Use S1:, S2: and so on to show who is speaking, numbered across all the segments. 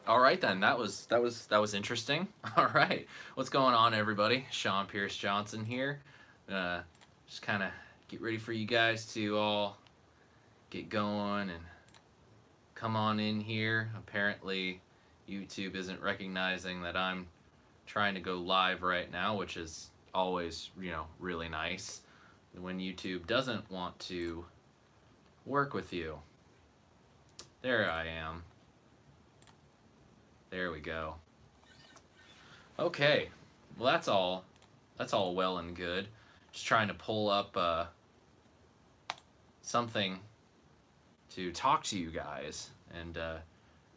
S1: All right then, that was interesting. All right, what's going on, everybody? Sean Pierce Johnson here. Just kind of get ready for you guys to all get going and come on in here. Apparently, YouTube isn't recognizing that I'm trying to go live right now, which is always, really nice when YouTube doesn't want to work with you. There I am. There we go. Okay, well that's all well and good. Just trying to pull up something to talk to you guys and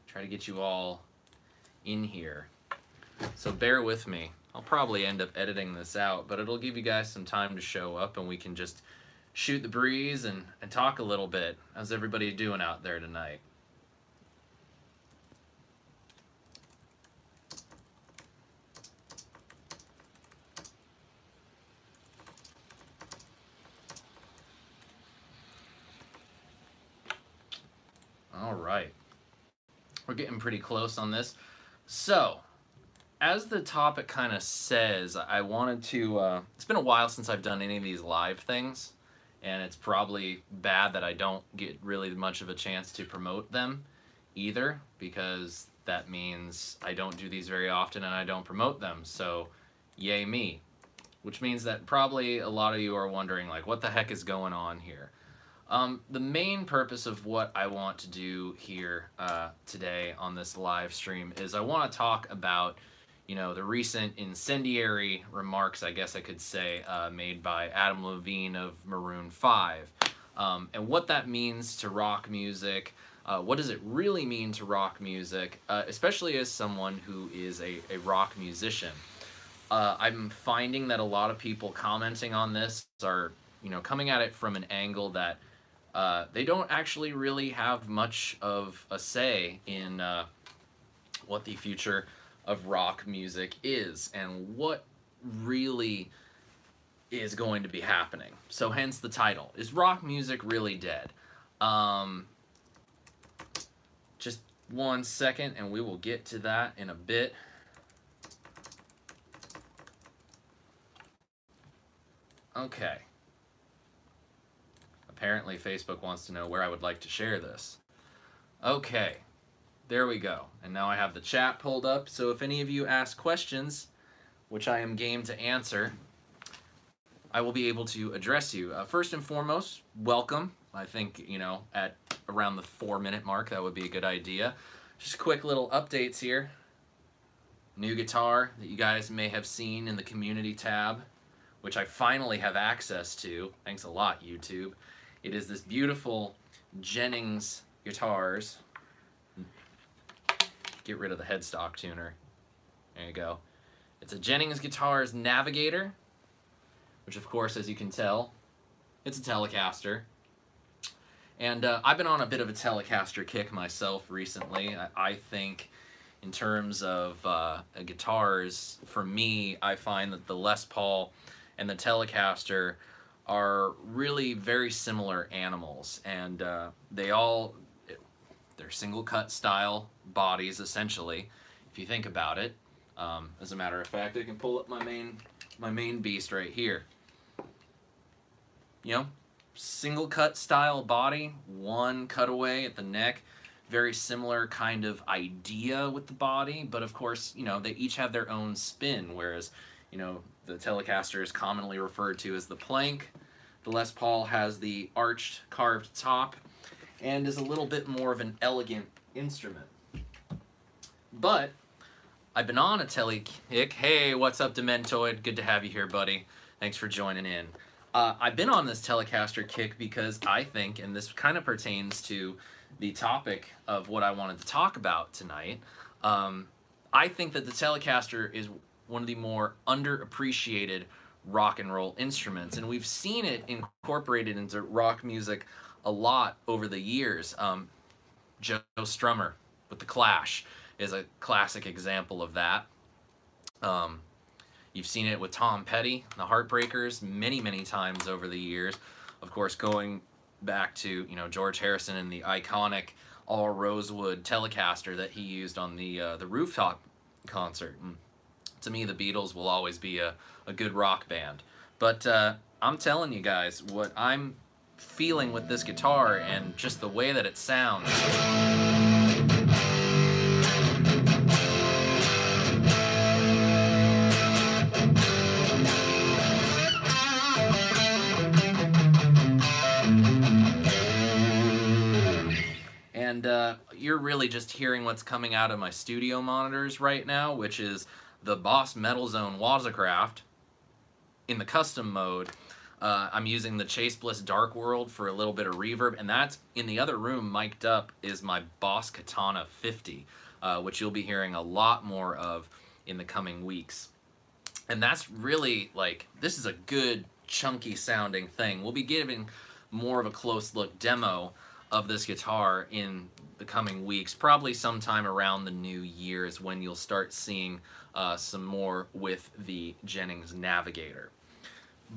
S1: try to get you all in here. So bear with me. I'll probably end up editing this out, but it'll give you guys some time to show up and we can just shoot the breeze and talk a little bit. How's everybody doing out there tonight? All right, we're getting pretty close on this. So, as the topic kind of says, I wanted to, it's been a while since I've done any of these live things, and it's probably bad that I don't get really much of a chance to promote them either, because that means I don't do these very often and I don't promote them, so yay me. Which means that probably a lot of you are wondering, like, what the heck is going on here? The main purpose of what I want to do here today on this live stream is I want to talk about, the recent incendiary remarks, I guess I could say, made by Adam Levine of Maroon 5, and what that means to rock music. What does it really mean to rock music, especially as someone who is a rock musician? I'm finding that a lot of people commenting on this are, coming at it from an angle that they don't actually really have much of a say in what the future of rock music is and what really is going to be happening. So hence the title. Is rock music really dead? Just 1 second and we will get to that in a bit. Okay. Apparently Facebook wants to know where I would like to share this. Okay, there we go. And now I have the chat pulled up, so if any of you ask questions, which I am game to answer, I will be able to address you. First and foremost, welcome. I think, at around the 4-minute mark, that would be a good idea. Just quick little updates here. New guitar that you guys may have seen in the community tab, which I finally have access to. Thanks a lot, YouTube. It is this beautiful Jennings guitars. Get rid of the headstock tuner. There you go. It's a Jennings Guitars Navigator, which of course, as you can tell, it's a Telecaster. And I've been on a bit of a Telecaster kick myself recently. I think in terms of guitars, for me, I find that the Les Paul and the Telecaster are really very similar animals, and they're single cut style bodies essentially, if you think about it. As a matter of fact, I can pull up my main beast right here. Single cut style body, one cutaway at the neck, very similar kind of idea with the body, but of course, they each have their own spin, whereas You know, the Telecaster is commonly referred to as the plank. The Les Paul has the arched carved top and is a little bit more of an elegant instrument. But I've been on a Telekick. Hey, what's up, Dementoid? Good to have you here, buddy. Thanks for joining in. I've been on this Telecaster kick because I think, and this kind of pertains to the topic of what I wanted to talk about tonight, I think that the Telecaster is one of the more underappreciated rock and roll instruments, and we've seen it incorporated into rock music a lot over the years. Joe Strummer with The Clash is a classic example of that. You've seen it with Tom Petty, the Heartbreakers, many, many times over the years. Of course, going back to, you know, George Harrison and the iconic all rosewood Telecaster that he used on the rooftop concert. And to me, the Beatles will always be a good rock band. But I'm telling you guys, what I'm feeling with this guitar and just the way that it sounds. And you're really just hearing what's coming out of my studio monitors right now, which is the Boss Metal Zone Wazacraft in the custom mode. I'm using the Chase Bliss Dark World for a little bit of reverb, and that's in the other room mic'd up is my Boss Katana 50, which you'll be hearing a lot more of in the coming weeks. And that's really, like, this is a good chunky sounding thing. We'll be giving more of a close look demo of this guitar in the coming weeks. Probably sometime around the new year is when you'll start seeing some more with the Jennings Navigator.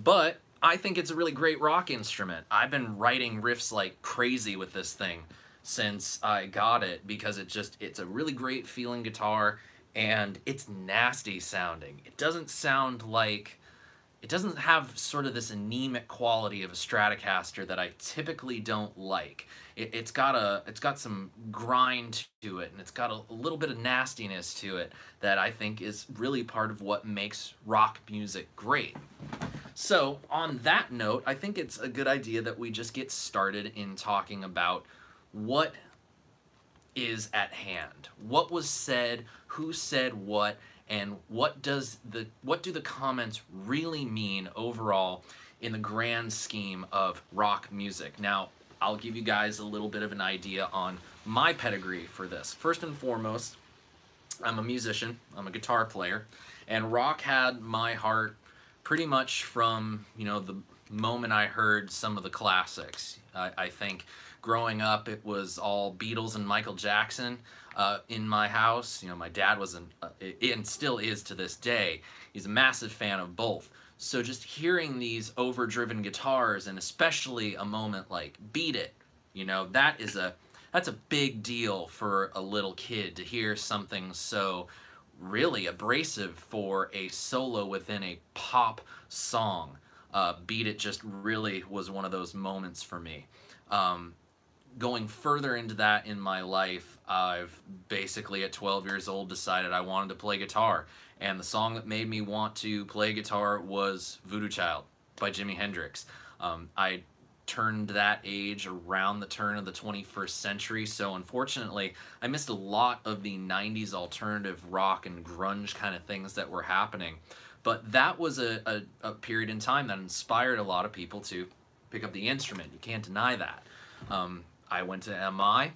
S1: But I think it's a really great rock instrument. I've been writing riffs like crazy with this thing since I got it because it's a really great feeling guitar, and it's nasty sounding. It doesn't sound like, it doesn't have sort of this anemic quality of a Stratocaster that I typically don't like. It's got some grind to it, and it's got a little bit of nastiness to it that I think is really part of what makes rock music great. So on that note, I think it's a good idea that we just get started in talking about what is at hand. What was said, who said what, and what do the comments really mean overall in the grand scheme of rock music. Now, I'll give you guys a little bit of an idea on my pedigree for this. First and foremost, I'm a musician, I'm a guitar player, and rock had my heart pretty much from, you know, the moment I heard some of the classics. I think growing up it was all Beatles and Michael Jackson in my house. You know, my dad was and still is to this day, he's a massive fan of both. So just hearing these overdriven guitars, and especially a moment like Beat It, you know, that's a big deal for a little kid to hear something so really abrasive for a solo within a pop song. Beat It just really was one of those moments for me. Going further into that in my life, I've basically at 12 years old decided I wanted to play guitar. And the song that made me want to play guitar was Voodoo Child by Jimi Hendrix. I turned that age around the turn of the 21st century, so unfortunately I missed a lot of the 90s alternative rock and grunge kind of things that were happening. But that was a period in time that inspired a lot of people to pick up the instrument. You can't deny that. I went to MI,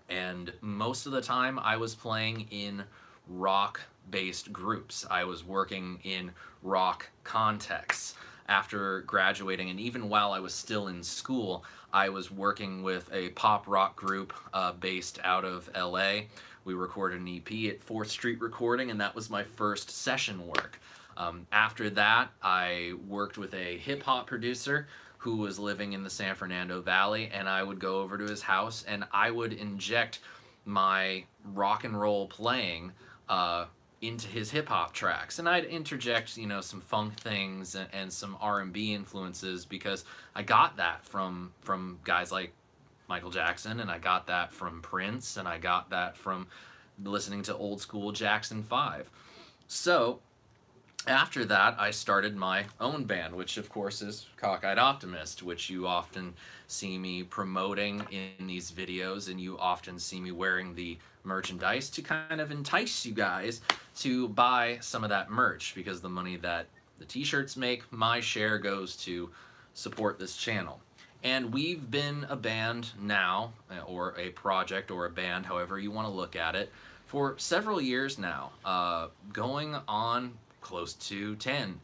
S1: and most of the time I was playing in rock-based groups. I was working in rock contexts. After graduating, and even while I was still in school, I was working with a pop rock group based out of LA. We recorded an EP at 4th Street Recording, and that was my first session work. After that, I worked with a hip-hop producer who was living in the San Fernando Valley, and I would go over to his house and I would inject my rock and roll playing into his hip-hop tracks, and I'd interject, you know, some funk things and some R&B influences, because I got that from guys like Michael Jackson, and I got that from Prince, and I got that from listening to old school Jackson 5. So After that, I started my own band, which of course is Cockeyed Optimist, which you often see me promoting in these videos, and you often see me wearing the merchandise to kind of entice you guys to buy some of that merch, because the money that the t-shirts make, my share goes to support this channel. And we've been a band now, or a project, or a band, however you want to look at it, for several years now, going on close to 10.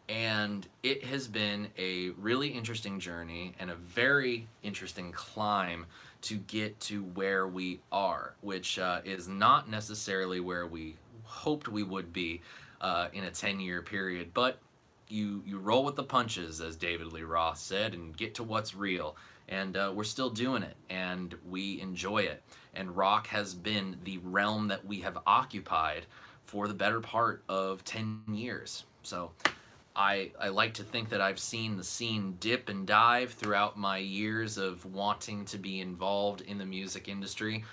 S1: And it has been a really interesting journey and a very interesting climb to get to where we are, which is not necessarily where we hoped we would be in a 10-year period, but you roll with the punches, as David Lee Roth said, and get to what's real. And we're still doing it, and we enjoy it. And rock has been the realm that we have occupied for the better part of 10 years. So I like to think that I've seen the scene dip and dive throughout my years of wanting to be involved in the music industry,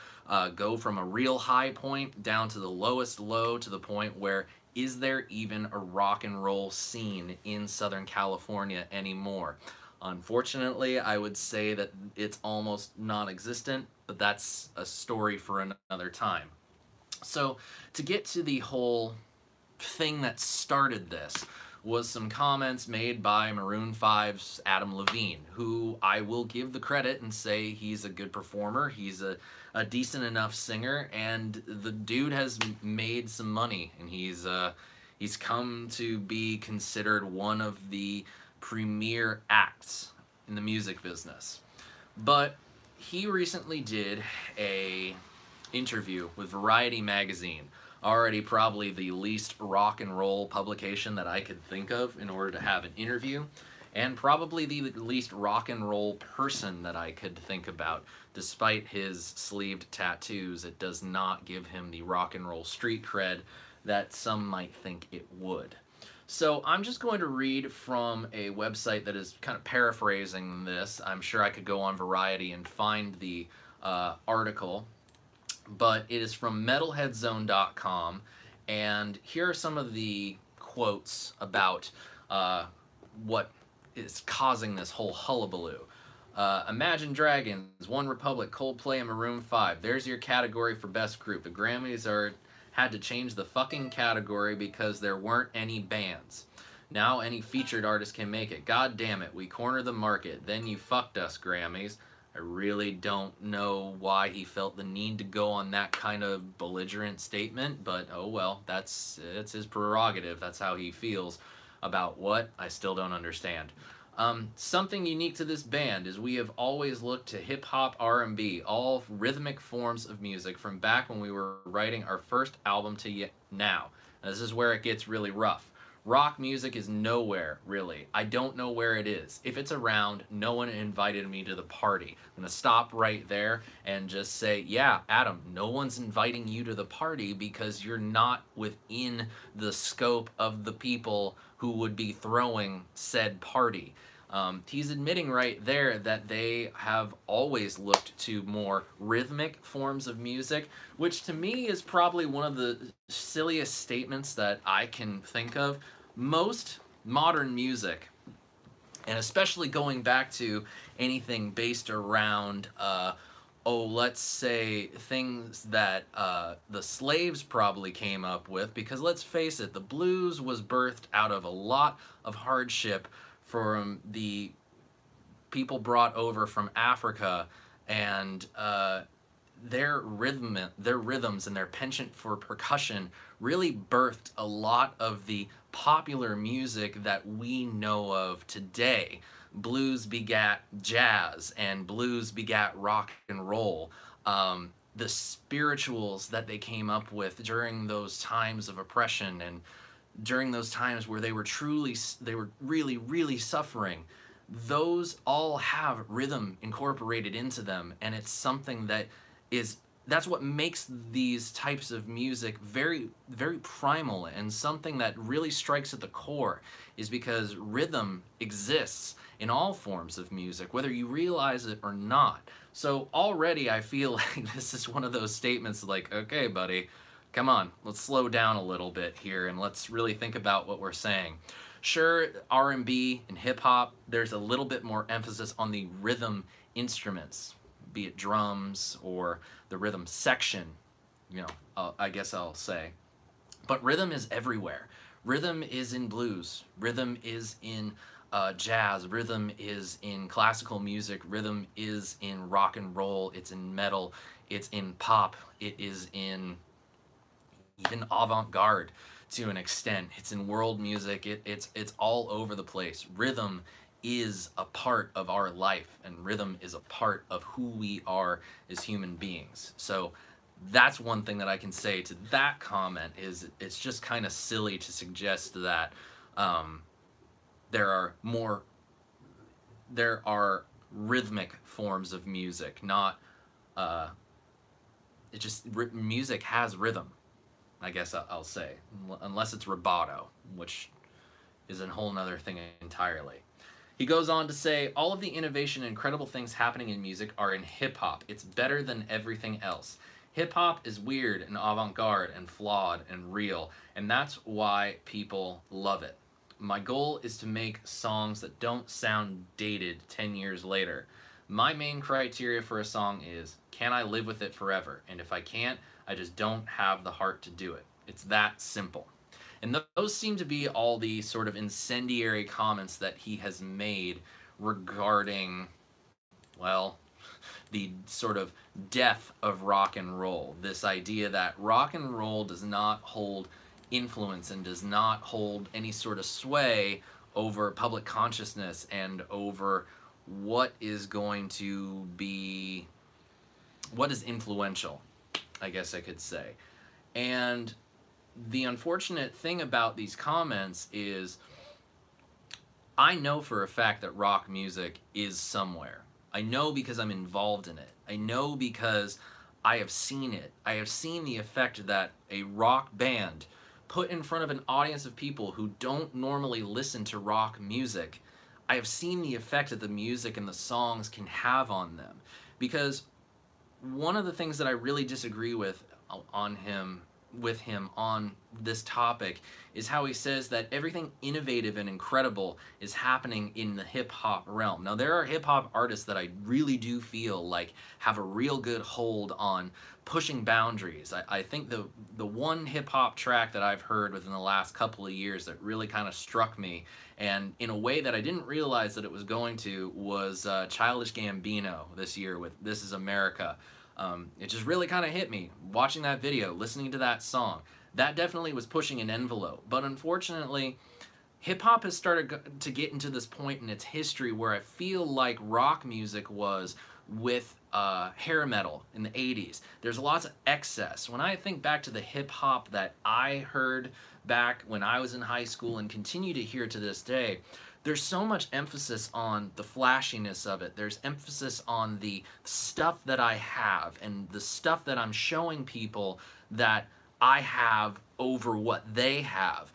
S1: go from a real high point down to the lowest low, to the point where, is there even a rock and roll scene in Southern California anymore? Unfortunately, I would say that it's almost non-existent, but that's a story for another time. So to get to the whole thing that started this was some comments made by Maroon 5's Adam Levine, who I will give the credit and say he's a good performer, he's a decent enough singer, and the dude has made some money, and he's come to be considered one of the premier acts in the music business. But he recently did a interview with Variety magazine, already probably the least rock and roll publication that I could think of in order to have an interview, and probably the least rock and roll person that I could think about. Despite his sleeved tattoos, it does not give him the rock and roll street cred that some might think it would. So I'm just going to read from a website that is kind of paraphrasing this. I'm sure I could go on Variety and find the article, but it is from metalheadzone.com, and here are some of the quotes about what is causing this whole hullabaloo. Imagine Dragons, One Republic, Coldplay, and Maroon 5. There's your category for best group. The Grammys had to change the fucking category because there weren't any bands. Now any featured artist can make it. God damn it, we corner the market. Then you fucked us, Grammys. I really don't know why he felt the need to go on that kind of belligerent statement, but oh well, it's his prerogative. That's how he feels about what I still don't understand. Something unique to this band is we have always looked to hip-hop, R&B, all rhythmic forms of music from back when we were writing our first album to now. This is where it gets really rough. Rock music is nowhere, really. I don't know where it is. If it's around, no one invited me to the party. I'm gonna stop right there and just say, yeah, Adam, no one's inviting you to the party because you're not within the scope of the people who would be throwing said party. He's admitting right there that they have always looked to more rhythmic forms of music, which to me is probably one of the silliest statements that I can think of. Most modern music, and especially going back to anything based around, let's say things that the slaves probably came up with, because let's face it, the blues was birthed out of a lot of hardship from the people brought over from Africa, and their rhythms and their penchant for percussion really birthed a lot of the popular music that we know of today. Blues begat jazz, and blues begat rock and roll. The spirituals that they came up with during those times of oppression, and during those times where they were really, really suffering, those all have rhythm incorporated into them, and it's something that's what makes these types of music very, very primal, and something that really strikes at the core, is because rhythm exists in all forms of music, whether you realize it or not. So already I feel like this is one of those statements like, okay, buddy, come on, let's slow down a little bit here and let's really think about what we're saying. Sure, R&B and hip hop, there's a little bit more emphasis on the rhythm instruments, be it drums or the rhythm section, you know, I guess I'll say. But rhythm is everywhere. Rhythm is in blues. Rhythm is in jazz. Rhythm is in classical music. Rhythm is in rock and roll. It's in metal. It's in pop. It is in even avant-garde to an extent. It's in world music. It's all over the place. Rhythm is a part of our life, and rhythm is a part of who we are as human beings. So that's one thing that I can say to that comment, is it's just kind of silly to suggest that there are rhythmic forms of music, not music has rhythm, I guess I'll say, unless it's rubato, which is a whole nother thing entirely. He goes on to say, all of the innovation and incredible things happening in music are in hip-hop. It's better than everything else. Hip-hop is weird and avant-garde and flawed and real, and that's why people love it. My goal is to make songs that don't sound dated 10 years later. My main criteria for a song is, can I live with it forever? And if I can't, I just don't have the heart to do it. It's that simple. And those seem to be all the sort of incendiary comments that he has made regarding, well, the sort of death of rock and roll. This idea that rock and roll does not hold influence and does not hold any sort of sway over public consciousness and over what is going to be, what is influential, I guess I could say. And the unfortunate thing about these comments is, I know for a fact that rock music is somewhere. I know because I'm involved in it. I know because I have seen it. I have seen the effect that a rock band put in front of an audience of people who don't normally listen to rock music. I have seen the effect that the music and the songs can have on them. Because one of the things that I really disagree with him on this topic is how he says that everything innovative and incredible is happening in the hip-hop realm. Now, there are hip-hop artists that I really do feel like have a real good hold on pushing boundaries. I think the one hip-hop track that I've heard within the last couple of years that really kind of struck me, and in a way that I didn't realize that it was going to, was Childish Gambino this year with This Is America. It just really kind of hit me watching that video, listening to that song. That definitely was pushing an envelope. But unfortunately, hip-hop has started to get into this point in its history where I feel like rock music was with hair metal in the 80s. There's lots of excess. When I think back to the hip-hop that I heard back when I was in high school and continue to hear to this day, there's so much emphasis on the flashiness of it. There's emphasis on the stuff that I have and the stuff that I'm showing people that I have over what they have.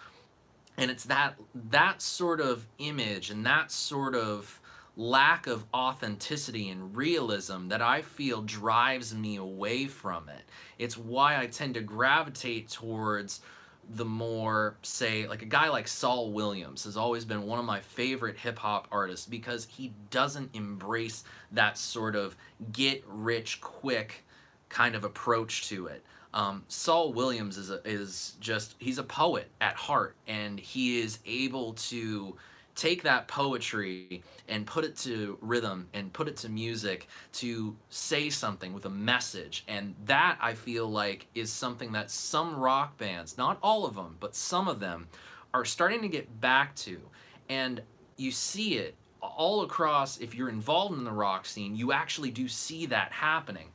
S1: And it's that sort of image and that sort of lack of authenticity and realism that I feel drives me away from it. It's why I tend to gravitate towards the more, say, like a guy like Saul Williams has always been one of my favorite hip-hop artists, because he doesn't embrace that sort of get-rich-quick kind of approach to it. Saul Williams he's a poet at heart, and he is able to take that poetry and put it to rhythm and put it to music to say something with a message. And that, I feel like, is something that some rock bands, not all of them, but some of them, are starting to get back to. And you see it all across. If you're involved in the rock scene, you actually do see that happening.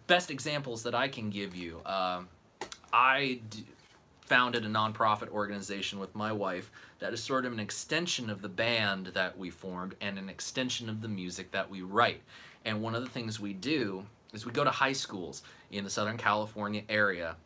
S1: Best examples that I can give you, I founded a nonprofit organization with my wife that is sort of an extension of the band that we formed and an extension of the music that we write. And one of the things we do is we go to high schools in the Southern California area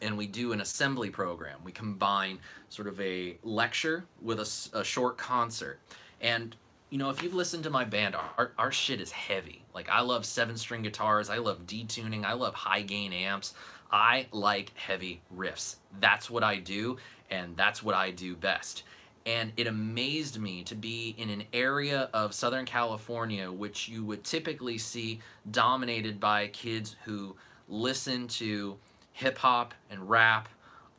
S1: and we do an assembly program. We combine sort of a lecture with a short concert. And you know, if you've listened to my band, our shit is heavy. Like, I love 7-string guitars, I love detuning, I love high gain amps, I like heavy riffs. That's what I do, and that's what I do best. And it amazed me to be in an area of Southern California which you would typically see dominated by kids who listen to hip hop and rap,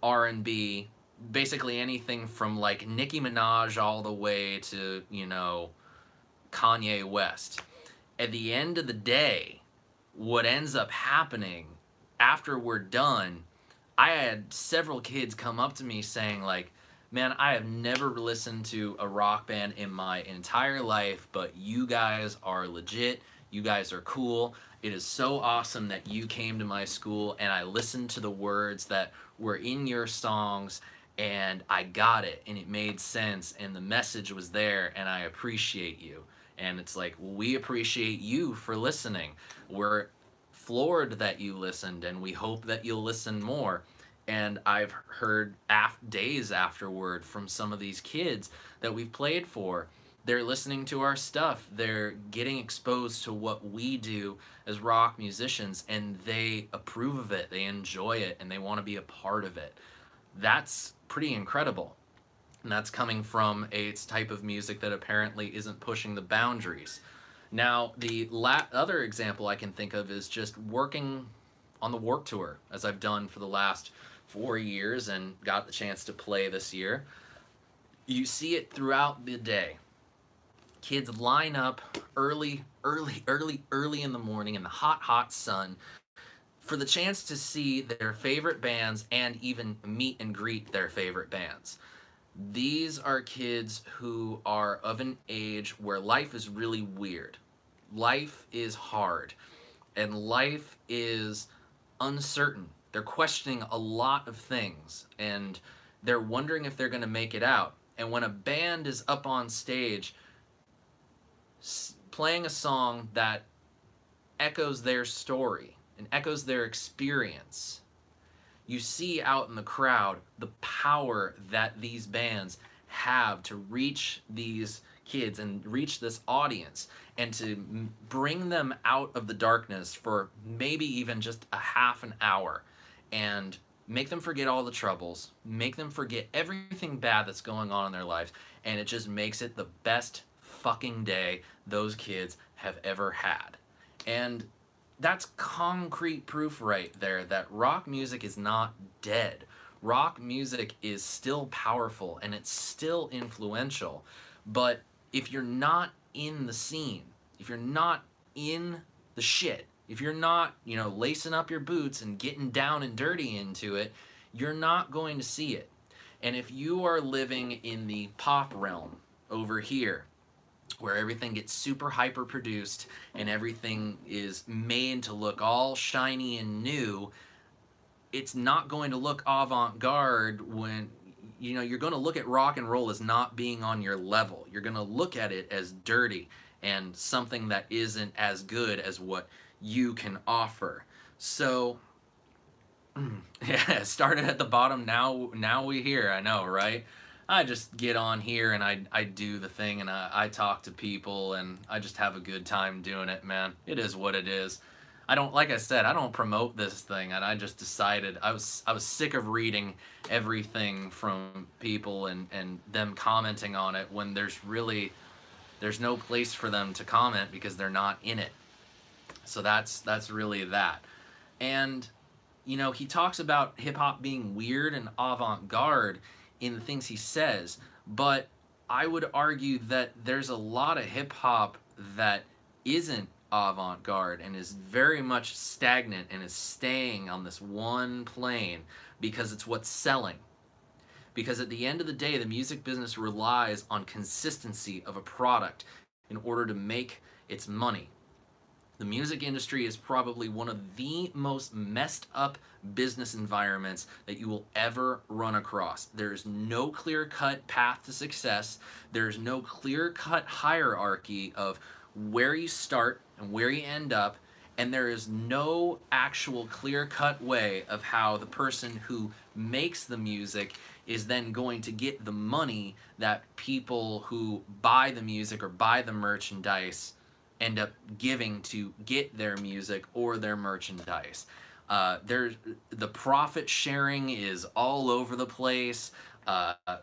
S1: R&B, basically anything from like Nicki Minaj all the way to, you know, Kanye West. At the end of the day, what ends up happening after we're done, I had several kids come up to me saying like, man, I have never listened to a rock band in my entire life, but you guys are legit. You guys are cool. It is so awesome that you came to my school and I listened to the words that were in your songs and I got it and it made sense and the message was there and I appreciate you. And it's like, we appreciate you for listening. We're floored that you listened and we hope that you'll listen more. And I've heard days afterward from some of these kids that we've played for. They're listening to our stuff. They're getting exposed to what we do as rock musicians, and they approve of it. They enjoy it, and they want to be a part of it. That's pretty incredible. And that's coming from a type of music that apparently isn't pushing the boundaries. Now, the other example I can think of is just working on the Warped Tour, as I've done for the last 4 years and got the chance to play this year. You see it throughout the day. Kids line up early in the morning in the hot sun for the chance to see their favorite bands and even meet and greet their favorite bands. These are kids who are of an age where life is really weird. Life is hard and life is uncertain. They're questioning a lot of things and they're wondering if they're going to make it out. And when a band is up on stage playing a song that echoes their story and echoes their experience, you see out in the crowd the power that these bands have to reach these kids and reach this audience and to bring them out of the darkness for maybe even just a half an hour and make them forget all the troubles, make them forget everything bad that's going on in their lives, and it just makes it the best fucking day those kids have ever had. And that's concrete proof right there that rock music is not dead. Rock music is still powerful and it's still influential. But if you're not in the scene, if you're not in the shit, if you're not, you know, lacing up your boots and getting down and dirty into it, you're not going to see it. And if you are living in the pop realm over here, where everything gets super hyper produced and everything is made to look all shiny and new, it's not going to look avant-garde when, you know, you're going to look at rock and roll as not being on your level. You're going to look at it as dirty and something that isn't as good as what you can offer. So yeah, started at the bottom, now we here. I know, right? I just get on here and I do the thing and I talk to people and I just have a good time doing it, man. It is what it is. I don't, like I said, I don't promote this thing, and I just decided I was sick of reading everything from people and them commenting on it when there's no place for them to comment because they're not in it. So that's really that. And you know, he talks about hip hop being weird and avant-garde in the things he says, but I would argue that there's a lot of hip hop that isn't avant-garde and is very much stagnant and is staying on this one plane because it's what's selling. Because at the end of the day, the music business relies on consistency of a product in order to make its money. The music industry is probably one of the most messed up business environments that you will ever run across. There's no clear-cut path to success. There's no clear-cut hierarchy of where you start and where you end up, and there is no actual clear-cut way of how the person who makes the music is then going to get the money that people who buy the music or buy the merchandise end up giving to get their music or their merchandise. The profit sharing is all over the place.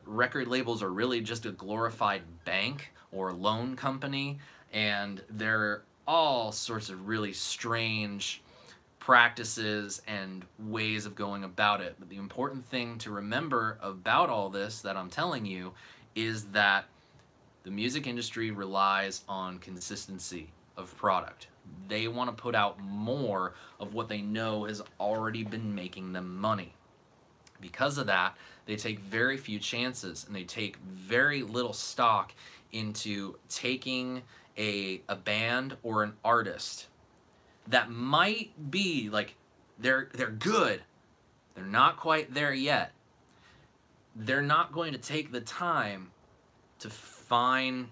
S1: Record labels are really just a glorified bank or loan company, and there are all sorts of really strange practices and ways of going about it. But the important thing to remember about all this that I'm telling you is that the music industry relies on consistency of product. They want to put out more of what they know has already been making them money. Because of that, they take very few chances, and they take very little stock into taking a band or an artist that might be like, they're good, they're not quite there yet. They're not going to take the time to fine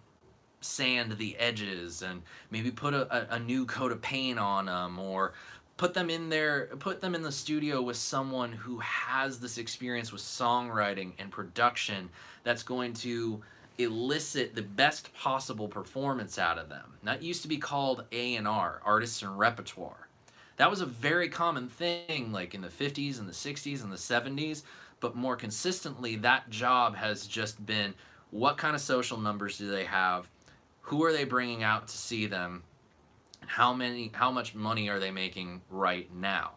S1: sand the edges and maybe put a new coat of paint on them, or put them in the studio with someone who has this experience with songwriting and production that's going to elicit the best possible performance out of them. That used to be called A&R, artists and repertoire. That was a very common thing, like in the 50s and the 60s and the 70s, but more consistently that job has just been, what kind of social numbers do they have, who are they bringing out to see them, and how much money are they making right now.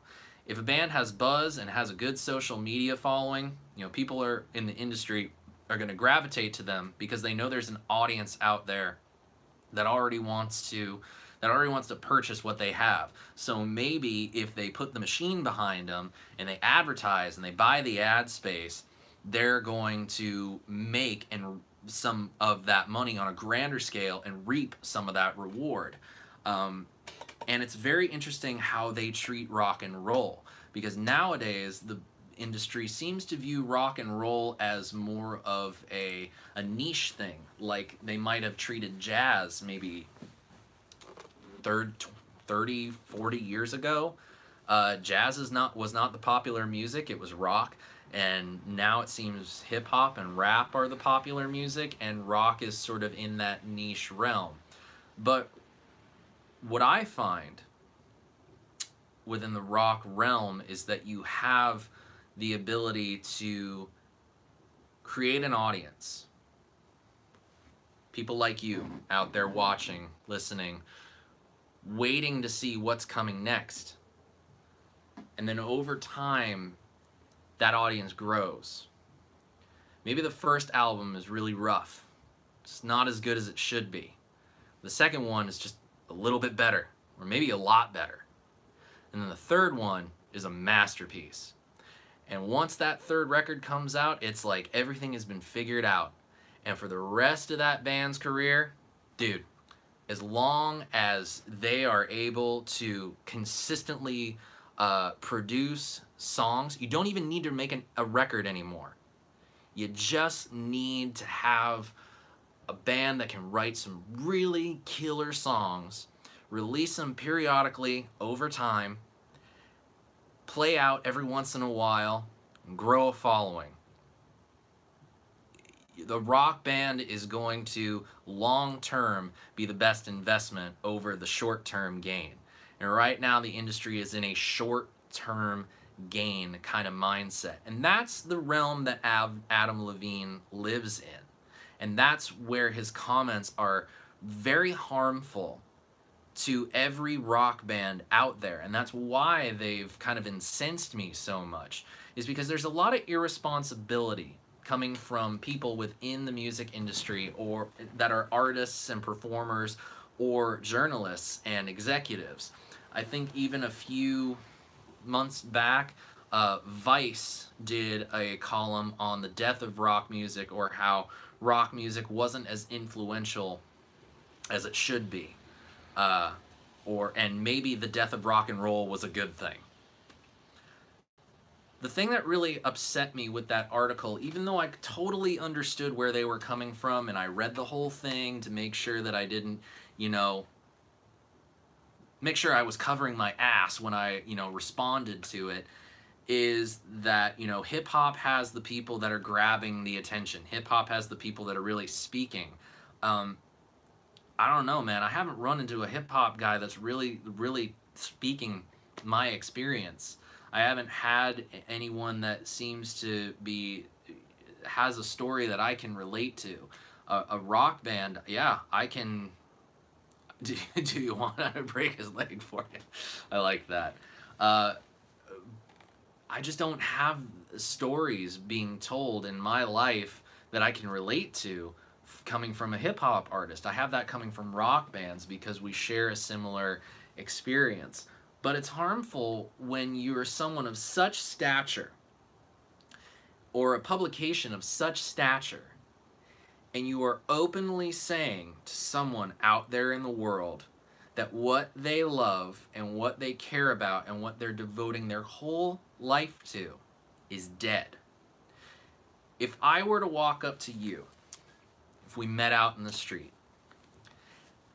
S1: If a band has buzz and has a good social media following, people are in the industry are going to gravitate to them because they know there's an audience out there that already wants to purchase what they have. So maybe if they put the machine behind them and they advertise and they buy the ad space, they're going to make some of that money on a grander scale and reap some of that reward. And it's very interesting how they treat rock and roll, because nowadays the industry seems to view rock and roll as more of a niche thing, like they might have treated jazz maybe 30, 40 years ago. Jazz was not the popular music, it was rock, and now it seems hip-hop and rap are the popular music, and rock is sort of in that niche realm. But what I find within the rock realm is that you have the ability to create an audience. People like you out there watching, listening, waiting to see what's coming next. And then over time, that audience grows. Maybe the first album is really rough. It's not as good as it should be. The second one is just a little bit better, or maybe a lot better. And then the third one is a masterpiece. And once that third record comes out, it's like everything has been figured out. And for the rest of that band's career, dude, as long as they are able to consistently produce songs, you don't even need to make a record anymore. You just need to have a band that can write some really killer songs, release them periodically over time, play out every once in a while, and grow a following. The rock band is going to long-term be the best investment over the short-term gain. And right now the industry is in a short-term gain kind of mindset. And that's the realm that Adam Levine lives in. And that's where his comments are very harmful to every rock band out there. And that's why they've kind of incensed me so much, is because there's a lot of irresponsibility coming from people within the music industry, or that are artists and performers or journalists and executives. I think even a few months back, Vice did a column on the death of rock music, or how rock music wasn't as influential as it should be. And maybe the death of rock and roll was a good thing. The thing that really upset me with that article, even though I totally understood where they were coming from, and I read the whole thing to make sure that I didn't, make sure I was covering my ass when I, responded to it, is that, hip-hop has the people that are grabbing the attention. Hip-hop has the people that are really speaking. I don't know, man. I haven't run into a hip-hop guy that's really, really speaking my experience. I haven't had anyone that seems to be, has a story that I can relate to. A rock band, yeah, I can. Do you want to break his leg for you? I like that. I just don't have stories being told in my life that I can relate to coming from a hip hop artist. I have that coming from rock bands because we share a similar experience. But it's harmful when you're someone of such stature or a publication of such stature and you are openly saying to someone out there in the world that what they love and what they care about and what they're devoting their whole life to is dead. If I were to walk up to you, if we met out in the street,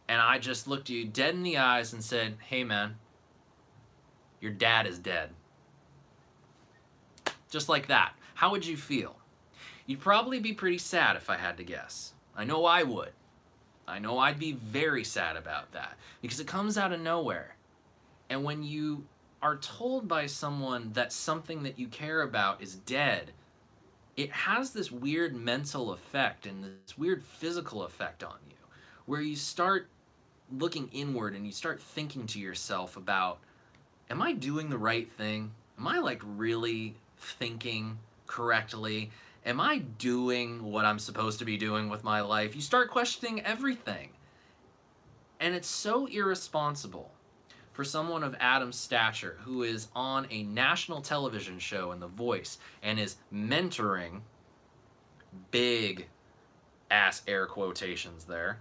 S1: and I just looked you dead in the eyes and said, hey man, your dad is dead. Just like that. How would you feel? You'd probably be pretty sad if I had to guess. I know I would. I know I'd be very sad about that because it comes out of nowhere. And when you are told by someone that something that you care about is dead, it has this weird mental effect and this weird physical effect on you where you start looking inward and you start thinking to yourself about, am I doing the right thing? Am I like really thinking correctly? Am I doing what I'm supposed to be doing with my life? You start questioning everything. And it's so irresponsible for someone of Adam's stature who is on a national television show in The Voice and is mentoring, big ass air quotations there,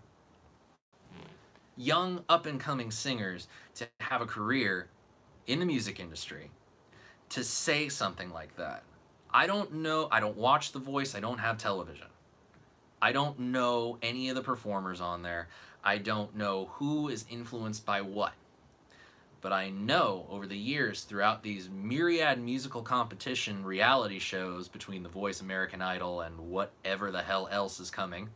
S1: young up-and-coming singers to have a career in the music industry, to say something like that. I don't know, I don't watch The Voice, I don't have television. I don't know any of the performers on there. I don't know who is influenced by what. But I know over the years, throughout these myriad musical competition reality shows between The Voice, American Idol, and whatever the hell else is coming,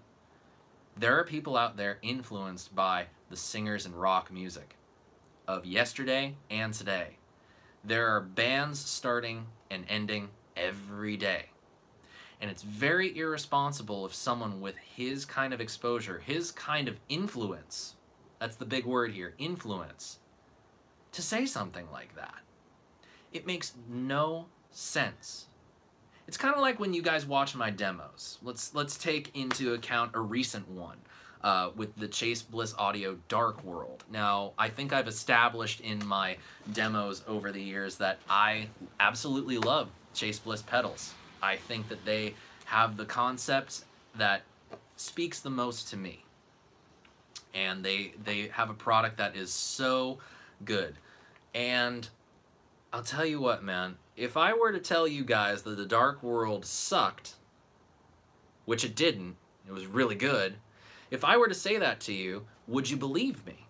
S1: there are people out there influenced by the singers in rock music of yesterday and today. There are bands starting and ending every day. And it's very irresponsible of someone with his kind of exposure, his kind of influence, that's the big word here, influence, to say something like that. It makes no sense. It's kind of like when you guys watch my demos. Let's take into account a recent one with the Chase Bliss Audio Dark World. Now, I think I've established in my demos over the years that I absolutely love Chase Bliss pedals. I think that they have the concepts that speaks the most to me. And they have a product that is so good. And I'll tell you what, man, if I were to tell you guys that the Dark World sucked, which it didn't, it was really good, if I were to say that to you, would you believe me?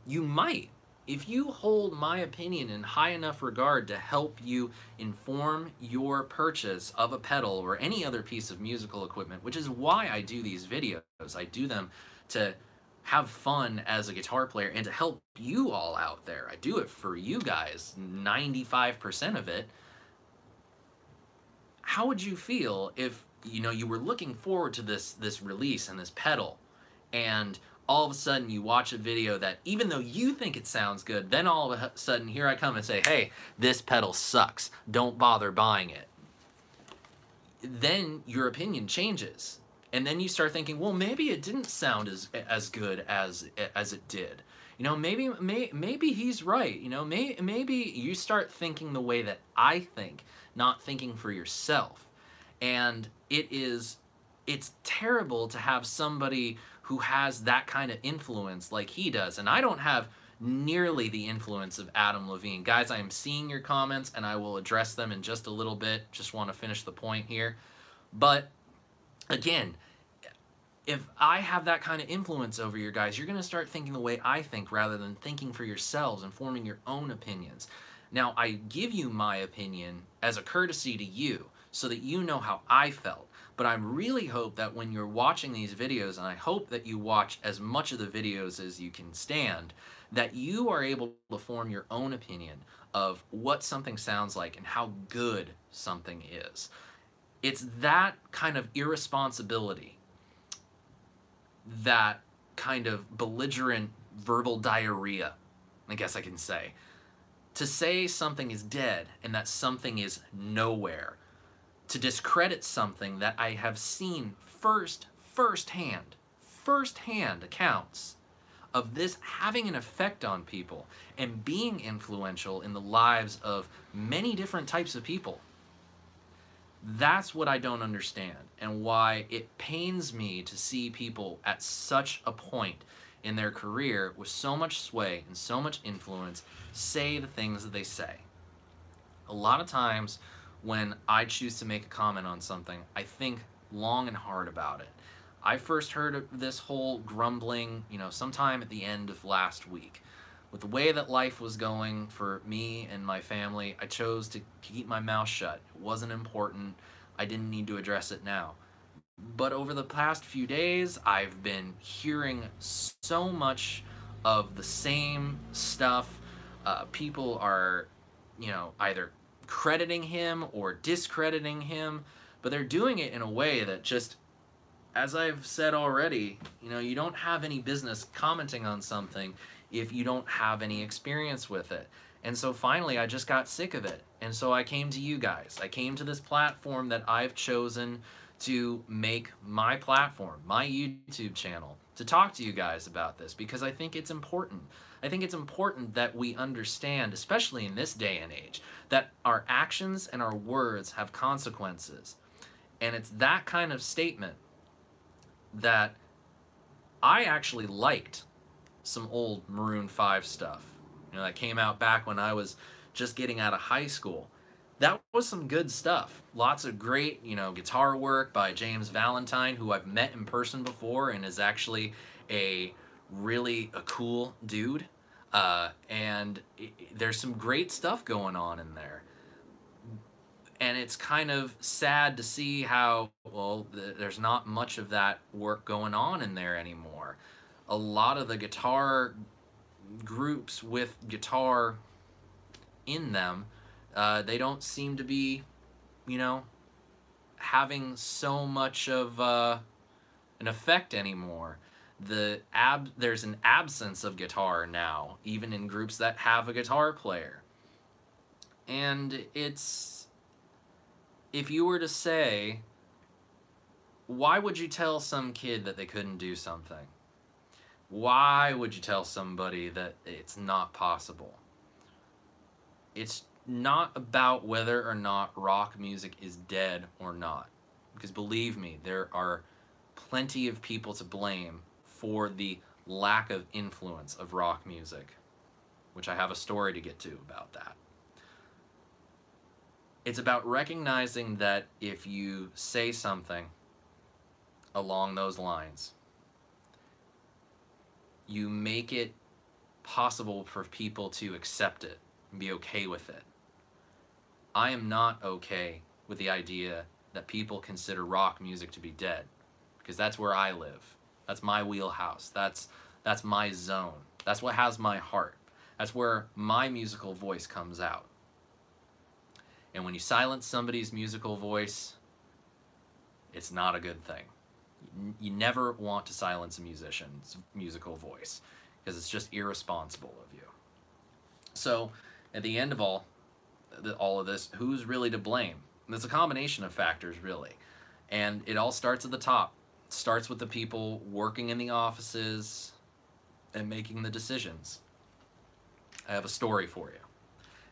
S1: You might. If you hold my opinion in high enough regard to help you inform your purchase of a pedal or any other piece of musical equipment, which is why I do these videos. I do them to have fun as a guitar player and to help you all out there. I do it for you guys, 95% of it. How would you feel if, you know, you were looking forward to this release and this pedal, and all of a sudden you watch a video that, even though you think it sounds good, then all of a sudden here I come and say, hey, this pedal sucks, don't bother buying it. Then your opinion changes. And then you start thinking, well, maybe it didn't sound as good as it did. You know, maybe he's right. You know, maybe you start thinking the way that I think, not thinking for yourself. And it's terrible to have somebody who has that kind of influence like he does. And I don't have nearly the influence of Adam Levine. Guys, I am seeing your comments and I will address them in just a little bit. Just want to finish the point here. But again, if I have that kind of influence over you guys, you're going to start thinking the way I think rather than thinking for yourselves and forming your own opinions. Now, I give you my opinion as a courtesy to you so that you know how I felt. But I really hope that when you're watching these videos, and I hope that you watch as much of the videos as you can stand, that you are able to form your own opinion of what something sounds like and how good something is. It's that kind of irresponsibility, that kind of belligerent verbal diarrhea, I guess I can say, to say something is dead and that something is nowhere, to discredit something that I have seen firsthand accounts of this having an effect on people and being influential in the lives of many different types of people. That's what I don't understand, and why it pains me to see people at such a point in their career with so much sway and so much influence say the things that they say. A lot of times when I choose to make a comment on something, I think long and hard about it. I first heard of this whole grumbling, sometime at the end of last week. With the way that life was going for me and my family, I chose to keep my mouth shut. It wasn't important. I didn't need to address it now. But over the past few days, I've been hearing so much of the same stuff. People are, either crediting him or discrediting him, but they're doing it in a way that just, as I've said already, you don't have any business commenting on something if you don't have any experience with it. And so finally I just got sick of it. And so I came to you guys. I came to this platform that I've chosen to make my platform, my YouTube channel, to talk to you guys about this, because I think it's important. I think it's important that we understand, especially in this day and age, that our actions and our words have consequences. And it's that kind of statement that I actually liked some old Maroon 5 stuff, that came out back when I was just getting out of high school. That was some good stuff. Lots of great, guitar work by James Valentine, who I've met in person before and is actually a cool dude. And there's some great stuff going on in there. And it's kind of sad to see how, there's not much of that work going on in there anymore. A lot of the guitar groups with guitar in them, they don't seem to be, having so much of an effect anymore. There's an absence of guitar now, even in groups that have a guitar player. And if you were to say, why would you tell some kid that they couldn't do something? Why would you tell somebody that it's not possible? It's not about whether or not rock music is dead or not. Because believe me, there are plenty of people to blame for the lack of influence of rock music, which I have a story to get to about that. It's about recognizing that if you say something along those lines, you make it possible for people to accept it and be okay with it. I am not okay with the idea that people consider rock music to be dead, because that's where I live. That's my wheelhouse. That's my zone. That's what has my heart. That's where my musical voice comes out. And when you silence somebody's musical voice, it's not a good thing. You never want to silence a musician's musical voice, because it's just irresponsible of you. So, at the end of all of this, who's really to blame? And it's a combination of factors, really. And it all starts at the top. It starts with the people working in the offices and making the decisions. I have a story for you.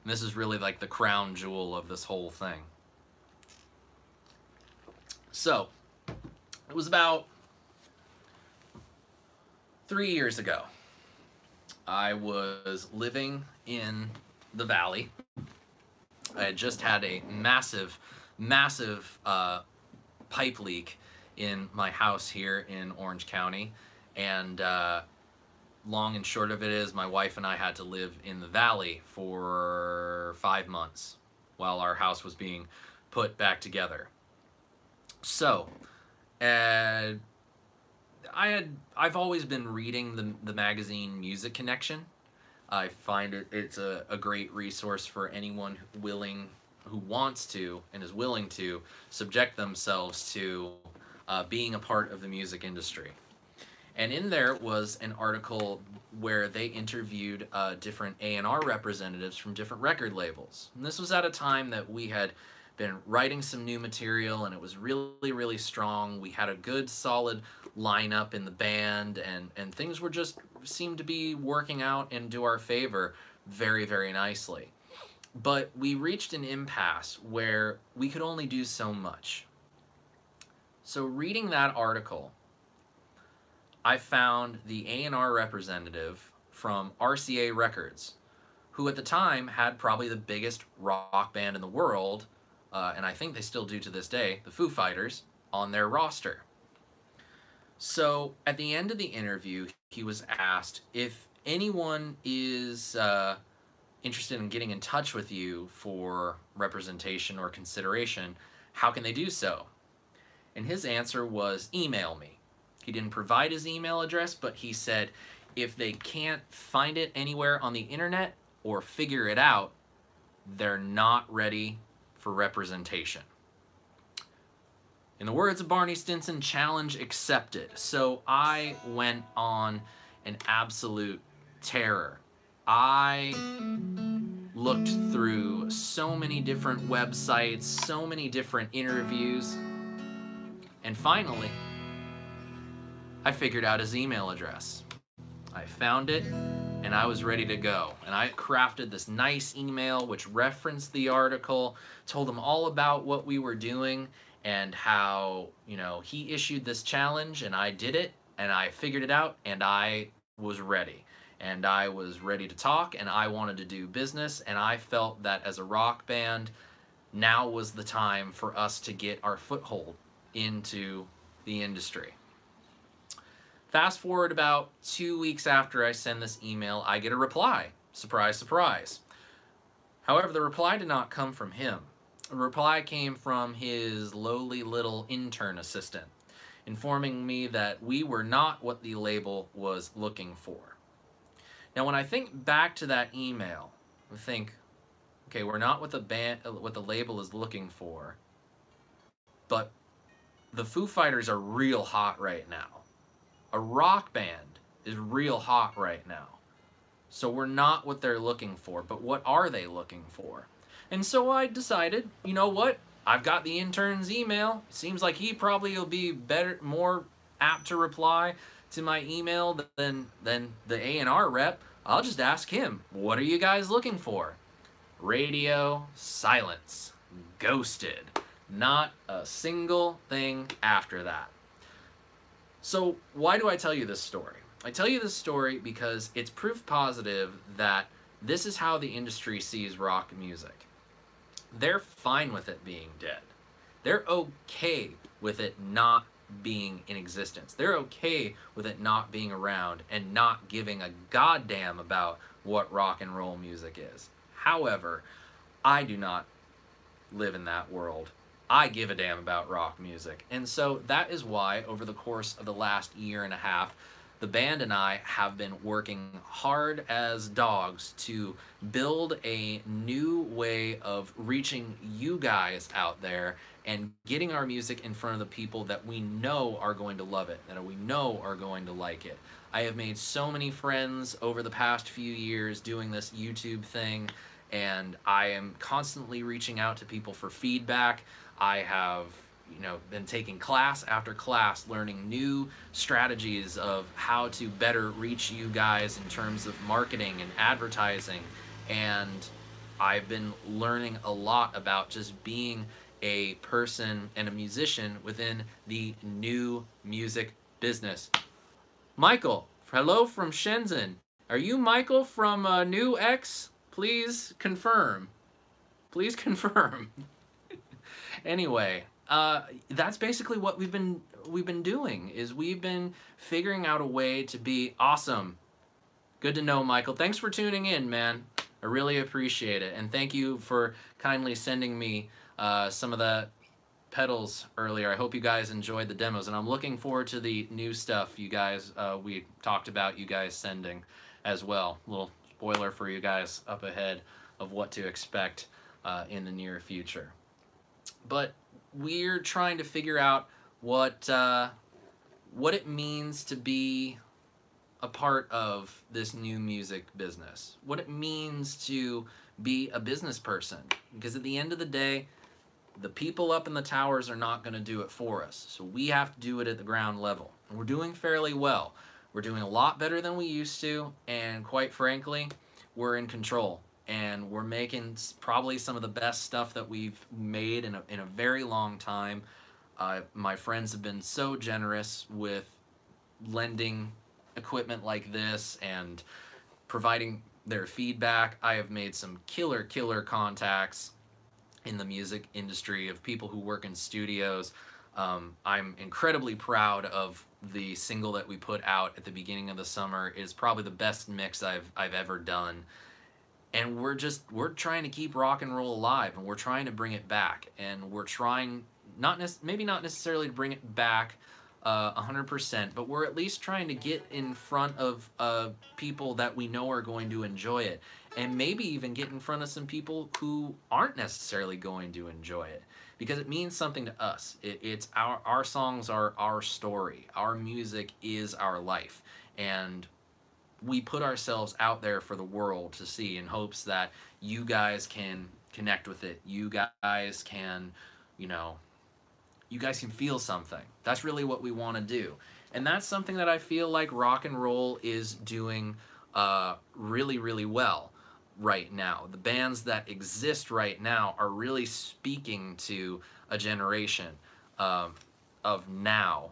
S1: And this is really like the crown jewel of this whole thing. So, it was about 3 years ago. I was living in the valley. I had just had a massive pipe leak in my house here in Orange County, and long and short of it is, my wife and I had to live in the valley for 5 months while our house was being put back together. So, I've always been reading the magazine Music Connection. I find it's a great resource for anyone who wants to and is willing to subject themselves to being a part of the music industry. And in there was an article where they interviewed different A&R representatives from different record labels. And this was at a time that we had been writing some new material, and it was really, really strong. We had a good, solid lineup in the band, and things were just seemed to be working out into our favor very, very nicely. But we reached an impasse where we could only do so much. So reading that article, I found the A&R representative from RCA Records, who at the time had probably the biggest rock band in the world, and I think they still do to this day, the Foo Fighters, on their roster. So at the end of the interview, he was asked if anyone is interested in getting in touch with you for representation or consideration, how can they do so? And his answer was, email me. He didn't provide his email address, but he said if they can't find it anywhere on the internet or figure it out, they're not ready for representation. In the words of Barney Stinson, challenge accepted. So I went on an absolute terror. I looked through so many different websites, so many different interviews, and finally, I figured out his email address. I found it, and I was ready to go. And I crafted this nice email which referenced the article, told him all about what we were doing, and how, he issued this challenge, and I did it, and I figured it out, and I was ready. And I was ready to talk, and I wanted to do business, and I felt that as a rock band, now was the time for us to get our foothold into the industry. Fast forward about 2 weeks after I send this email, I get a reply. Surprise, surprise. However, the reply did not come from him. The reply came from his lowly little intern assistant, informing me that we were not what the label was looking for. Now, when I think back to that email, I think, okay, we're not what the label is looking for, but the Foo Fighters are real hot right now. A rock band is real hot right now. So we're not what they're looking for, but what are they looking for? And so I decided, you know what? I've got the intern's email. Seems like he probably will be more apt to reply to my email than the A&R rep. I'll just ask him, what are you guys looking for? Radio silence. Ghosted. Not a single thing after that. So why do I tell you this story? I tell you this story because it's proof positive that this is how the industry sees rock music. They're fine with it being dead. They're okay with it not being in existence. They're okay with it not being around and not giving a goddamn about what rock and roll music is. However, I do not live in that world. I give a damn about rock music. And so that is why over the course of the last year and a half, the band and I have been working hard as dogs to build a new way of reaching you guys out there and getting our music in front of the people that we know are going to love it, that we know are going to like it. I have made so many friends over the past few years doing this YouTube thing, and I am constantly reaching out to people for feedback. I have been taking class after class, learning new strategies of how to better reach you guys in terms of marketing and advertising. And I've been learning a lot about just being a person and a musician within the new music business. Michael, hello from Shenzhen. Are you Michael from New X? Please confirm. Please confirm. Anyway, that's basically what we've been doing, is we've been figuring out a way to be awesome. Good to know, Michael. Thanks for tuning in, man. I really appreciate it. And thank you for kindly sending me some of the pedals earlier. I hope you guys enjoyed the demos, and I'm looking forward to the new stuff you guys, we talked about you guys sending as well. Little spoiler for you guys up ahead of what to expect in the near future. But we're trying to figure out what it means to be a part of this new music business, what it means to be a business person, because at the end of the day, the people up in the towers are not going to do it for us, so we have to do it at the ground level. And we're doing fairly well. We're doing a lot better than we used to, and quite frankly, we're in control, and we're making probably some of the best stuff that we've made in a very long time. My friends have been so generous with lending equipment like this and providing their feedback. I have made some killer contacts in the music industry of people who work in studios. I'm incredibly proud of the single that we put out at the beginning of the summer. It is probably the best mix I've ever done. And we're trying to keep rock and roll alive, and we're trying to bring it back, and we're trying maybe not necessarily to bring it back 100%, but we're at least trying to get in front of people that we know are going to enjoy it, and maybe even get in front of some people who aren't necessarily going to enjoy it, because it means something to us. It's our songs are our story. Our music is our life, and we put ourselves out there for the world to see in hopes that you guys can connect with it. You guys can, you guys can feel something. That's really what we want to do. And that's something that I feel like rock and roll is doing really well right now. The bands that exist right now are really speaking to a generation of now,